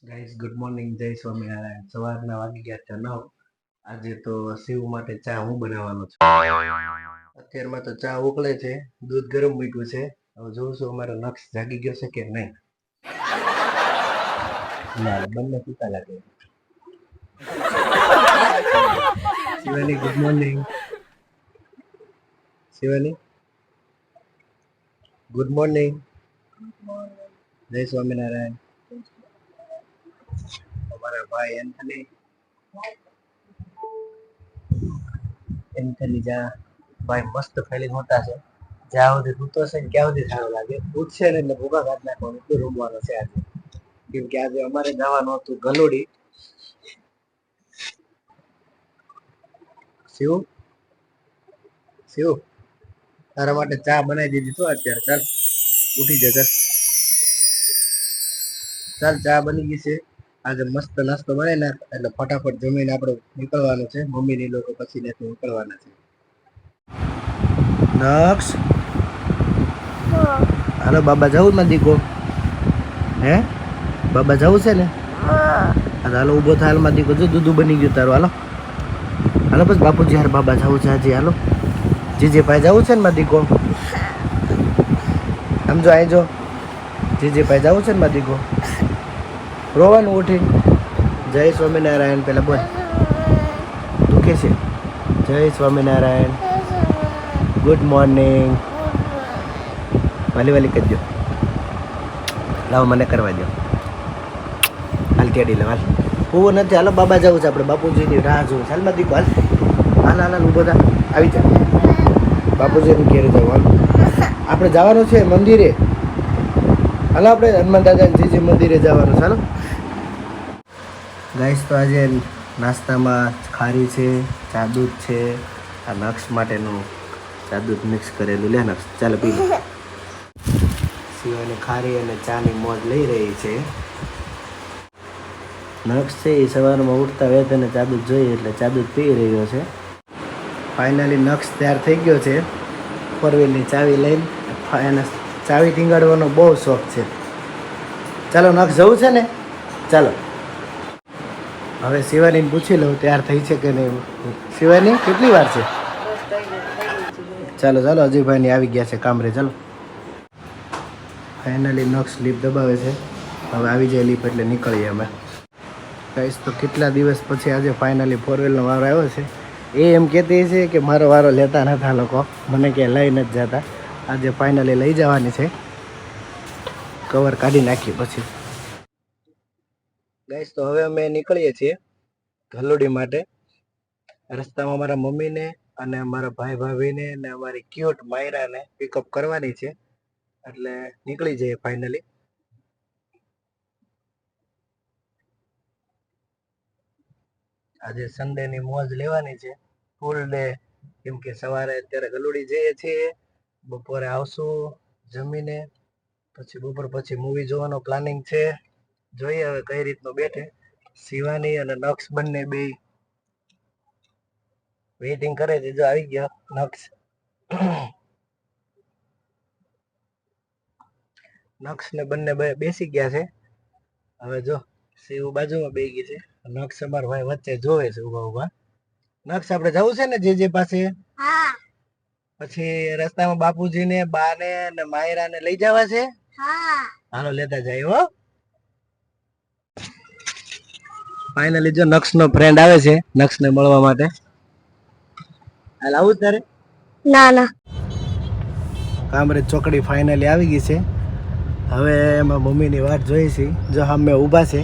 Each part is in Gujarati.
ગાઈસ ગુડ મોર્નિંગ, જય સ્વામિનારાયણ. સવારના વાગી ગયા છે 9. આજે તો શિવ માટે ચા હું બનાવવાનો છું. અત્યારમાં તો ચા ઉકળે છે, દૂધ ગરમ મૂક્યું છે. હવે જોઉં છું અમારો નક્ષ જાગી ગયો છે કે નહીં. ના, બંને પીતા લાગે. Shivani good morning. Shivani good morning. જય સ્વામિનારાયણ. અમારા ભાઈ એન્થની જા ભાઈ મસ્ત ફેલિંગ હોતા છે. જ્યાં સુધી સૂતો છે ને ક્યાં સુધી સારું લાગે. ઉઠશે ને એટલે ભૂખા કાઢ નાખવાનું એટલું રમવાનું છે આજે. કેમ કે આજે અમારે જવાનું હતું ગલોડી. શિવ શિવ તારા માટે ચા બનાવી દીધી તો અત્યારે. ચાલ ઉઠી જા. ચાલ ચા બની ગઈ છે. આજે મસ્ત નાસ્તો બનાવી નાખ એટલે ફટાફટ જમીને આપણે નીકળવાનું છે. મમ્મીની લોકો પછી નથી નીકળવાના છે. નક્ષ હાલો બાબા જવું માં દીકો? હે બાબા જવું છે ને? હાલો ઉભો થાય હાલમાં દીકો. જો દૂધું બની ગયું તારું. હાલો હાલો બસ બાપુજી યાર બાબા જવું છે આજે. હાલો જીજે ભાઈ જવું છે ને માં દીકો? સમજો અહીં જો જીજે ભાઈ જવું છે ને માં દીકો? રોવાનું ઉઠી. જય સ્વામિનારાયણ પેલા બોલ. દુખે છે? જય સ્વામિનારાયણ. Good morning. વાલી વાલી કરજો. લાવો મને કરવા દો. હાલ કેડી લે હાલ. હું નથી. હાલો બાબા જવું છે આપણે. બાપુજીની રાહ જોવું. હાલમાં દીકો હાલ હાલ હાલ હાલ ઉભો થા. આવી જા. બાપુજીને ઘેરે જવું. હાલ આપણે જવાનું છે મંદિરે. હાલો આપણે હનુમાન દાદાજી મંદિરે જવાનું. ચાલો ગાઈસ, તો આજે નાસ્તામાં ખારી છે, ચા દૂધ છે. આ નક્ષ માટેનું ચા દૂધ મિક્સ કરેલું. લે નક્ષ ચાલો પી લે. સિવાયની ખારી અને ચાની મોજ લઈ રહી છે. નક્ષ છે એ સવારમાં ઉઠતા વેત અને ચા દૂધ જોઈએ એટલે ચા દૂધ પી રહ્યો છે. ફાઇનલી નક્ષ તૈયાર થઈ ગયો છે. ફોર વ્હીલની ચાવી લઈને એને ચાવી ટીંગાડવાનો બહુ શોખ છે. ચાલો નક્ષ જવું છે ને? ચાલો હવે શિવાનીને પૂછી લઉં તૈયાર થઈ છે કે નહીં. શિવાની કેટલી વાર છે? ચાલો ચાલો અજયભાઈની આવી ગયા છે કામરે. ચાલો ફાઇનલી નક્ષ લીપ દબાવે છે. હવે આવી જાય લીપ એટલે નીકળીએ અમે. કહીશ તો કેટલા દિવસ પછી આજે ફાઇનલી ફોર વ્હીલનો વારો આવ્યો છે. એ એમ કહેતી છે કે મારો વારો લેતા નતા લોકો, મને ક્યાંય લઈ નથી જતા. આજે ફાઇનલી લઈ જવાની છે. કવર કાઢી નાખીએ પછી. ગાઈસ તો હવે અમે નીકળીએ છીએ ગલોડી માટે. રસ્તામાં મારા મમ્મીને અને મારા ભાઈ ભાભીને અને અમારી ક્યુટ માયરાને પિકઅપ કરવાની છે એટલે નીકળી જઈએ ફાઇનલી. આજે સન્ડેની મોજ લેવાની છે, ફૂલ ડે. કેમ કે સવારે અત્યારે ગલોડી જઈએ છીએ, બપોરે આવશું જમીને, પછી બપોર પછી મૂવી જોવાનો પ્લાનિંગ છે. જોઈએ હવે કઈ રીતનું બેઠે. શિવાની અને નક્ષ બંને બે વેઇટિંગ કરે છે. જો આવી ગયો નક્ષ. નક્ષ ને બંને બેસી ગયા છે. હવે જો શિવ બાજુમાં બેસી ગઈ છે. નક્ષ અમાર ભાઈ વચ્ચે જોવે છે ઉભા ઉભા. નક્ષ આપણે જવું છે ને જે પાસે? પછી રસ્તામાં બાપુજી ને બા ને અને માયરા ને લઈ જવા છે. હાલો લેતા જાય હો. ફાઇનલી જો નક્ષ નો ફ્રેન્ડ આવે છે નક્ષ ને મળવા માટે. હાલ આવું તારે? ના ના. કામરેજ ચોકડી ફાઇનલી આવી ગઈ છે. હવે એમાં મમ્મીની વાત જોઈ છે. જો અમે ઊભા છે.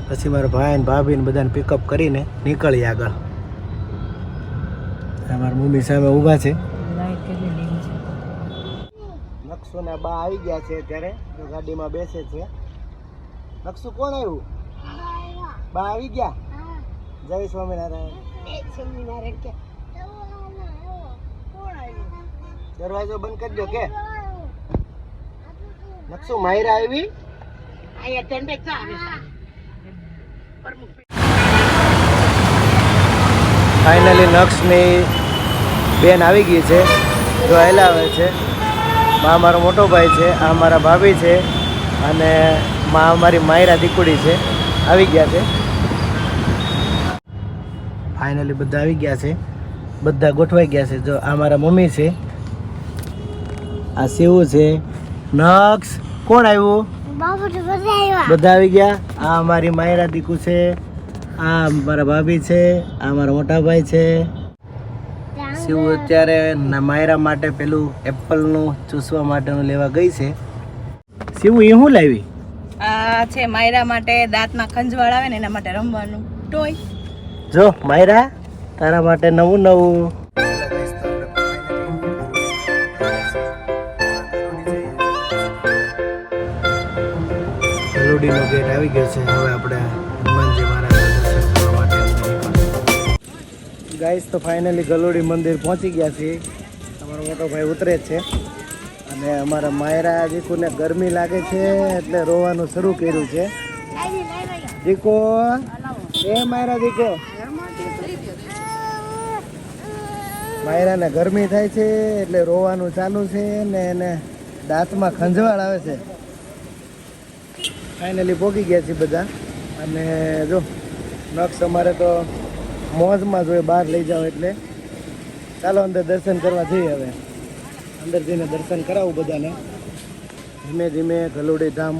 પછી મારા ભાઈ ને ભાભી ને બધાને પિકઅપ કરીને નીકળીએ આગળ. મારા મમ્મી સામે ઊભા છે. નક્ષુ ના બા આવી ગયા છે અત્યારે ગાડીમાં બેસે છે. નક્ષુ કોણ આવ્યું? બા આવી ગયા. જય સ્વામિનારાયણ. દરવાજો બંધ કરજો કે. નક્ષુ માયરા આવી. ફાઇનલી નક્ષની બેન આવી ગઈ છે. જો હલાવે છે. આ મારો મોટો ભાઈ છે, આ મારા ભાભી છે અને માં અમારી માયરા દીકુડી છે, આવી ગયા છે. ફાઇનલી બધા આવી ગયા છે, બધા ગોઠવાઈ ગયા છે. જો આ મારા મમ્મી છે, આ શિવ છે, નક્ષ. કોણ આવ્યું? બધા આવી ગયા. આ અમારી માયરા દીકુ છે, આ મારા ભાભી છે, આ મારા મોટા ભાઈ છે. શિવ અત્યારે માયરા માટે પેલું એપલનું ચૂસવા માટેનું લેવા ગઈ છે. શિવ એ શું લાવી? આ છે માયરા માટે દાંતમાં ખંજવાળ આવે ને એના માટે રમવાનું ટોય. જો માયરા તારા માટે નવું નવું. ગલુડીનો ગેટ આવી ગયો છે. હવે આપણે હનુમાનજી મહારાજના દર્શન કરવા માટે ગાઈસ તો ફાઇનલી ગલુડી મંદિર પહોંચી ગયા છીએ. અમારો મોટો ભાઈ ઉતરે જ છે અને અમારા માયરા દીકુને ગરમી લાગે છે એટલે રોવાનું શરૂ કર્યું છે. દીકો એ માયરા દીકો, માયરાને ગરમી થાય છે એટલે રોવાનું ચાલુ છે ને એને દાંતમાં ખંજવાળ આવે છે. ફાઇનલી પહોંચી ગયા છીએ બધા. અને જો નક્ષ અમારે તો મોજમાં જોઈએ બહાર લઈ જાઓ એટલે ચાલો અંદર દર્શન કરવા જઈએ. હવે અંદર જઈને દર્શન કરાવું બધાને. ધીમે ધીમે ગલુડી ધામ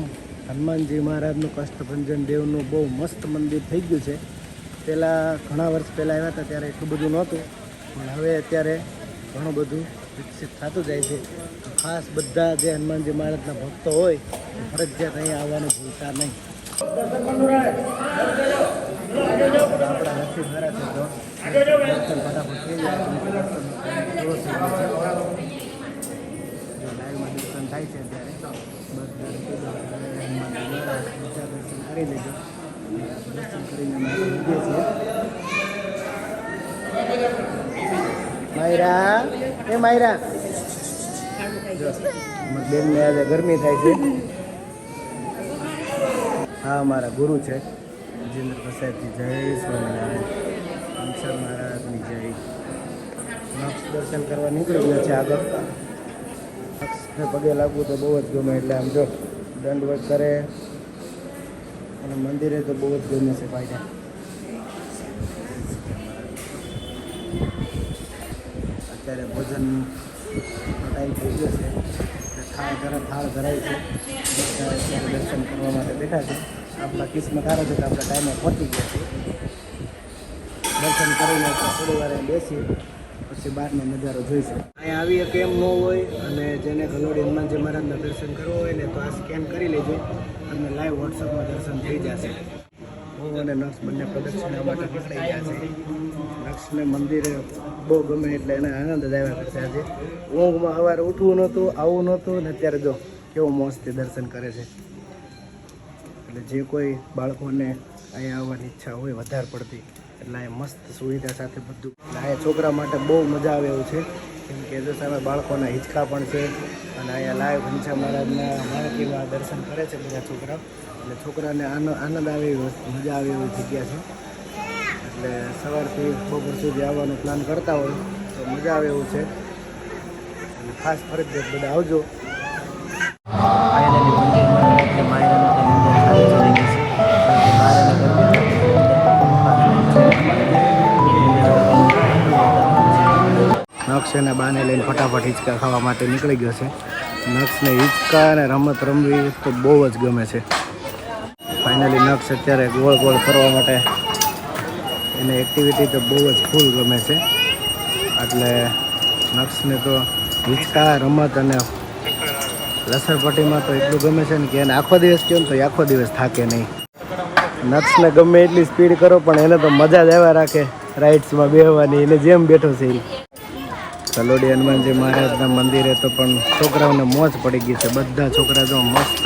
હનુમાનજી મહારાજનું કષ્ટભંજન દેવનું બહુ મસ્ત મંદિર થઈ ગયું છે. પહેલાં ઘણા વર્ષ પહેલાં આવ્યા હતા ત્યારે એટલું બધું નહોતું, પણ હવે અત્યારે ઘણું બધું વિકસિત થતું જાય છે. ખાસ બધા જે હનુમાનજી મહારાજના ભક્તો હોય ફરજિયાત અહીંયા આવવાનું ભૂલતા નહીં. આપણા નસીબ ખરા છે તો દર્શન ફટાફટ થઈ જાય. લાઈવમાં દર્શન થાય છે ત્યારે બધા દર્શન કરી લેજો. દર્શન કરીને અમે ઉભીએ છીએ. માયરા એ માયરા બેનને આજે ગરમી થાય છે. હા મારા ગુરુ છે રાજેન્દ્ર પ્રસાદજી. જય સ્વામિનારાયણ. હંસર મહારાજની જય. નક્ષ દર્શન કરવા નીકળી ગયો છે આગળ. નક્ષને પગે લાગવું તો બહુ જ ગમે એટલે આમ જો દંડવત કરે અને મંદિરે તો બહુ જ ગમે છે ભાઈ. અત્યારે ભોજનનો ટાઈમ થઈ ગયો છે. થાળ ધરાય છે. અત્યારે દર્શન કરવા માટે બેઠા છે. આપણા કિસ્મત સારો છે કે આપણા ટાઈમે પહોંચી ગયા છે. દર્શન કરીને થોડી વાર બેસી પછી બહારનો નજારો જોઈશું. અહીંયા આવી કે એમ ન હોય અને જેને ગલુડી હનુમાનજી મહારાજના દર્શન કરવું હોય ને તો આ સ્કેન કરી લેજો અને લાઈવ વોટ્સઅપમાં દર્શન થઈ જશે. હું અને નક્ષ બંને પ્રદક્ષિણા માટે નીકળી ગયા છે. નક્ષને મંદિરે બહુ ગમે એટલે એને આનંદ જ આવ્યા કરશે. આજે ઊંઘમાં સવારે ઉઠવું નહોતું, આવવું નહોતું ને અત્યારે જો કેવું મોજથી દર્શન કરે છે. એટલે જે કોઈ બાળકોને અહીંયા આવવાની ઈચ્છા હોય વધારે પડતી એટલે અહીંયા મસ્ત સુવિધા સાથે બધું. અહીંયા છોકરા માટે બહુ મજા આવે એવું છે કેમ કે જો સામે બાળકોના હિંચકા પણ છે અને અહીંયા લાઈવ ઘનશ્યામ મહારાજના માણકીમાં દર્શન કરે છે બધા છોકરાઓ. એટલે છોકરાને આનંદ આવે એવી મજા આવે એવી જગ્યા છે. એટલે સવારથી બપોર સુધી આવવાનો પ્લાન કરતા હોય તો મજા આવે એવું છે. એટલે ખાસ ફરજિયાત બધા આવજો. ફાઇનલી મંદિરમાં એટલે માયરાનું તો મંદિર ખાલી ચડી ગયું છે. નક્ષ એના બાને લઈને ફટાફટ હિંચકા ખાવા માટે નીકળી ગયો છે. નક્ષને હિંચકા અને રમત રમવી તો બહુ જ ગમે છે. ફાઇનલી નક્ષ અત્યારે ગોળ ગોળ ફરવા માટે એને એક્ટિવિટી તો બહુ જ ફૂલ ગમે છે. એટલે નક્ષને તો હિંચકા રમત અને લસરપટ્ટીમાં તો એટલું ગમે છે ને કે એને આખો દિવસ કહો ને તો આખો દિવસ થાકે નહીં. નક્ષને ગમે એટલી સ્પીડ કરો પણ એને તો મજા જ આવ્યા રાખે રાઇડ્સમાં બેસવાની. એને જેમ બેઠો છે એ. ગલુડી હનુમાનજી મહારાજના મંદિરે તો પણ છોકરાઓને મોજ પડી ગઈ છે. બધા છોકરા જો મસ્ત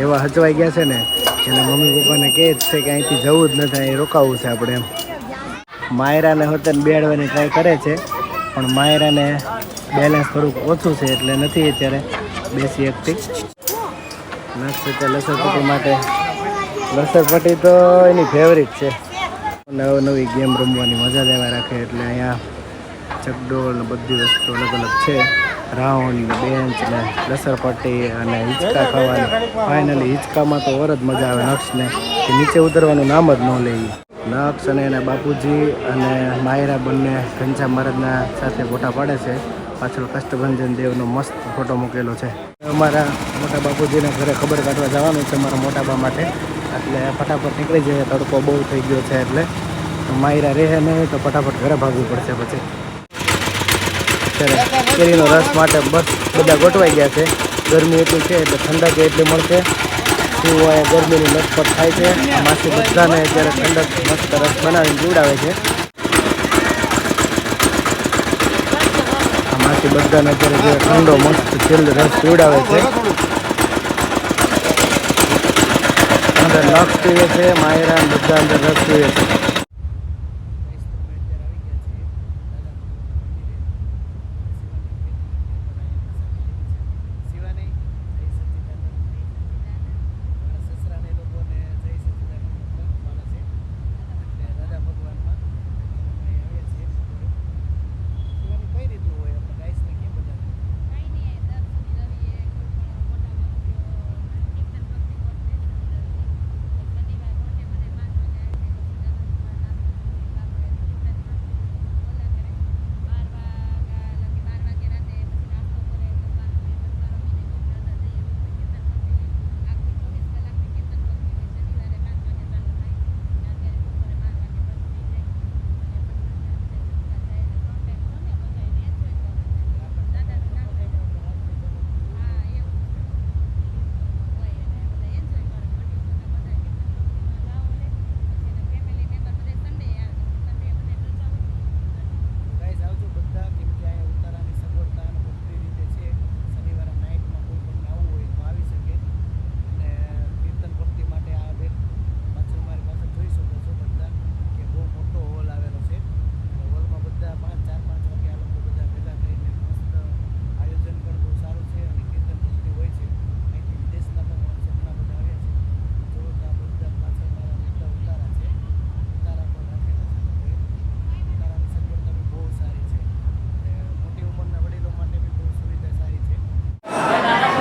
એવા હચવાઈ ગયા છે ને એના મમ્મી પપ્પાને કહે જ છે કે અહીંથી જવું જ નથી, અહીં રોકાવું છે આપણે એમ. માયરાને હોતે બેડવાની ટ્રાય કરે છે પણ માયરાને બેલેન્સ થોડુંક ઓછું છે એટલે નથી અત્યારે બેસી શકતી. નક્ષ અત્યારે લસરપટ્ટી માટે લસરપટ્ટી તો એની ફેવરિટ છે. નવી ગેમ રમવાની મજા જ આવ્યા રાખે એટલે અહીંયા ચકડોળ ને બધી વસ્તુ અલગ અલગ છે. રાઉન્ડ બેન્ચ ને લસરપટ્ટી અને હિંચકા ખાવાની. ફાઇનલી હિંચકામાં તો ઓર જ મજા આવે નક્ષને, કે નીચે ઉતરવાનું નામ જ ન લે. નક્ષ અને એના બાપુજી અને માયરા બંને ઘનશ્યામ મહારાજના સાથે ફોટા પાડે છે. પાછળ કષ્ટભંજન દેવનો મસ્ત ફોટો મૂકેલો છે. અમારા મોટા બાપુજીને ઘરે ખબર કાઢવા જવાનું છે મારા મોટા બા માટે, એટલે ફટાફટ નીકળી જાય. તડકો બહુ થઈ ગયો છે એટલે માયરા રહે નહીં તો ફટાફટ ઘરે ભાગવું પડશે. પછી અત્યારે કેરીનો રસ માટે બસ બધા ગોઠવાઈ ગયા છે. ગરમી એટલી છે એટલે ઠંડક એટલી મળશે. શું હોય ગરમીની લટપટ થાય છે. માસી બધાને અત્યારે ઠંડક મસ્ત રસ બનાવીને પીવડાવે છે. આ માસી બધાને અત્યારે જે ઠંડો મસ્ત ચીલ્ડ રસ પીવડાવે છે. અંદર નક્ષ પીવે છે, માયરા બધા અંદર રસ પીવે છે.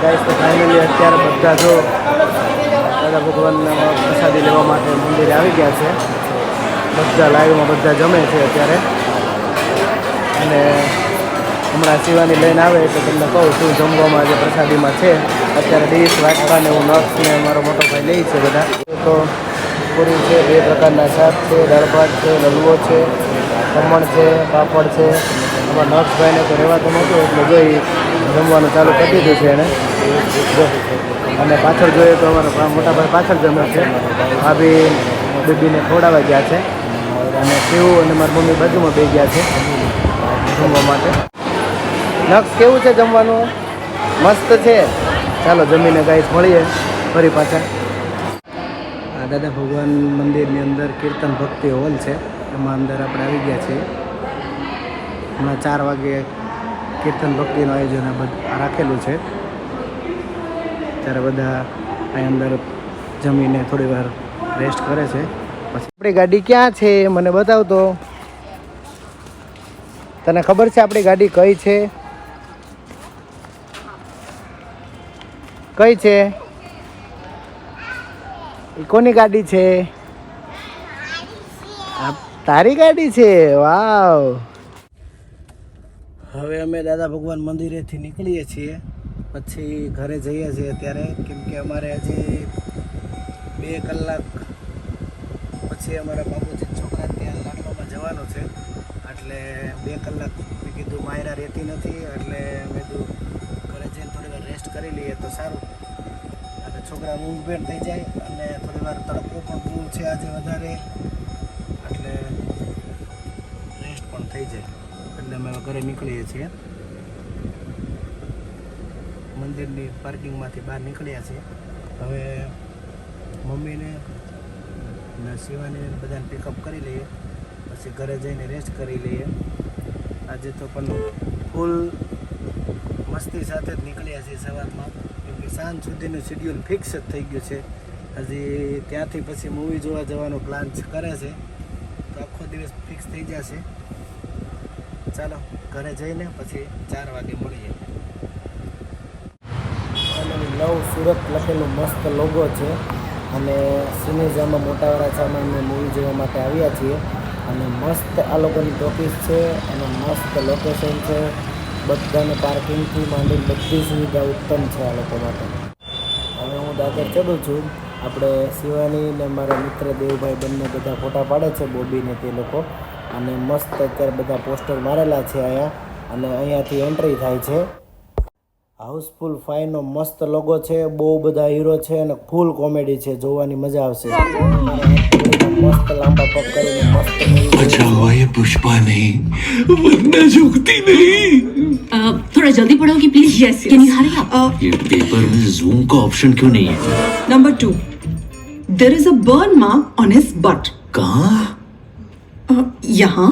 ગાઈસ તો ફાઇનલી અત્યારે બધા જો દાદા ભગવાનના પ્રસાદી લેવા માટે મંદિરે આવી ગયા છે. બધા લાઈવમાં બધા જમે છે અત્યારે. અને હમણાં શિવાની લઈને આવે એટલે તમને કહું શું જમવામાં આજે પ્રસાદીમાં છે. અત્યારે ડીશ વાટકાને હું નક્ષ ને મારો મોટો ભાઈ લઈ છે બધા. તો પૂરી છે, 2 પ્રકારના શાક છે, દાળ ભાત છે, લલવો છે, ખમણ છે, પાપડ છે. અમારા નક્ષભાઈને તો રહેવાતું નહોતું એટલે જોઈ જમવાનું ચાલુ કરી દીધું છે એણે. અને પાછળ જોઈએ તો અમારા મોટા ભાઈ પાછળ જમે છે. ભાભી બેબીને ખવડાવવા ગયા છે અને શિવ અને મારી મમ્મી બાજુમાં બે ગયા છે જમવા માટે. નક્ષ કેવું છે જમવાનું? મસ્ત છે. ચાલો જમીને ગાઈસ મળીએ ફરી પાછા. આ દાદા ભગવાન મંદિરની અંદર કીર્તન ભક્તિ હોલ છે, એમાં અંદર આપણે આવી ગયા છીએ. હમણાં 4 વાગે કીર્તન ભક્તિનું આયોજન રાખેલું છે. ત્યારે બધા અહીં અંદર જમીને થોડી વાર રેસ્ટ કરે છે. પછી આપણી ગાડી ક્યાં છે મને બતાવતો. તને ખબર છે આપણી ગાડી કઈ છે? કઈ છે? એ કોની ગાડી છે? તારી ગાડી છે. વાવ. હવે અમે દાદા ભગવાન મંદિરેથી નીકળીએ છીએ, પછી ઘરે જઈએ છીએ અત્યારે. કેમ કે અમારે હજી 2 કલાક પછી અમારા બાપુજી છોકરા ત્યાં લાડવામાં જવાનું છે. એટલે 2 કલાક મેં કીધું માયરા રહેતી નથી, એટલે મેં કીધું ઘરે જઈને થોડી વાર રેસ્ટ કરી લઈએ તો સારું. અને છોકરા ઊંઘ પણ થઈ જાય અને થોડી વાર તડકો પણ બહુ છે આજે વધારે, એટલે રેસ્ટ પણ થઈ જાય. એટલે અમે ઘરે નીકળીએ છીએ. મંદિરની પાર્કિંગમાંથી બહાર નીકળ્યા છીએ. હવે મમ્મીને ને શિવાને બધાને પિકઅપ કરી લઈએ, પછી ઘરે જઈને રેસ્ટ કરી લઈએ. આજે તો પણ ફૂલ મસ્તી સાથે જ નીકળ્યા છીએ સવારમાં, કેમ કે સાંજ સુધીનું શેડ્યુલ ફિક્સ જ થઈ ગયું છે. હજી ત્યાંથી પછી મૂવી જોવા જવાનો પ્લાન કરે છે, તો આખો દિવસ ફિક્સ થઈ જશે. ચાલો ઘરે જઈને પછી 4 વાગે મળીએ. નવ સુરત લખેલું મસ્ત લોગો છે અને સિનેઝામાં મોટાવાળાચામાં અમે મૂવી જોવા માટે આવ્યા છીએ અને મસ્ત આ લોકોની ટોકીસ છે અને મસ્ત લોકેશન છે. બધાને પાર્કિંગથી માંડીને બધી સુવિધા ઉત્તમ છે આ લોકો માટે. હવે હું દાદર ચડું છું. આપણે શિવાની ને મારા મિત્ર દેવભાઈ બંને બધા ફોટા પાડે છે, બોબી ને તે લોકો. અને મસ્ત અત્યારે બધા પોસ્ટર મારેલા છે અહીંયા અને અહીંયાથી એન્ટ્રી થાય છે. હાઉસફુલ 5 નો મસ્ત લોગો છે, બહુ બધા હીરો છે અને ફૂલ કોમેડી છે, જોવાની મજા આવશે. મસ્ત લાંબા પગ કરીને મસ્ત movie अच्छा हुआ ये पुष्पा नहीं वरना झुकती नहीं. थोड़ा जल्दी पढ़ोगे please. Yes can you hurry up. ये पेपर में जूम का ऑप्शन क्यों नहीं है? Number 2. There is a burn mark on his butt. कहाँ? यहाँ.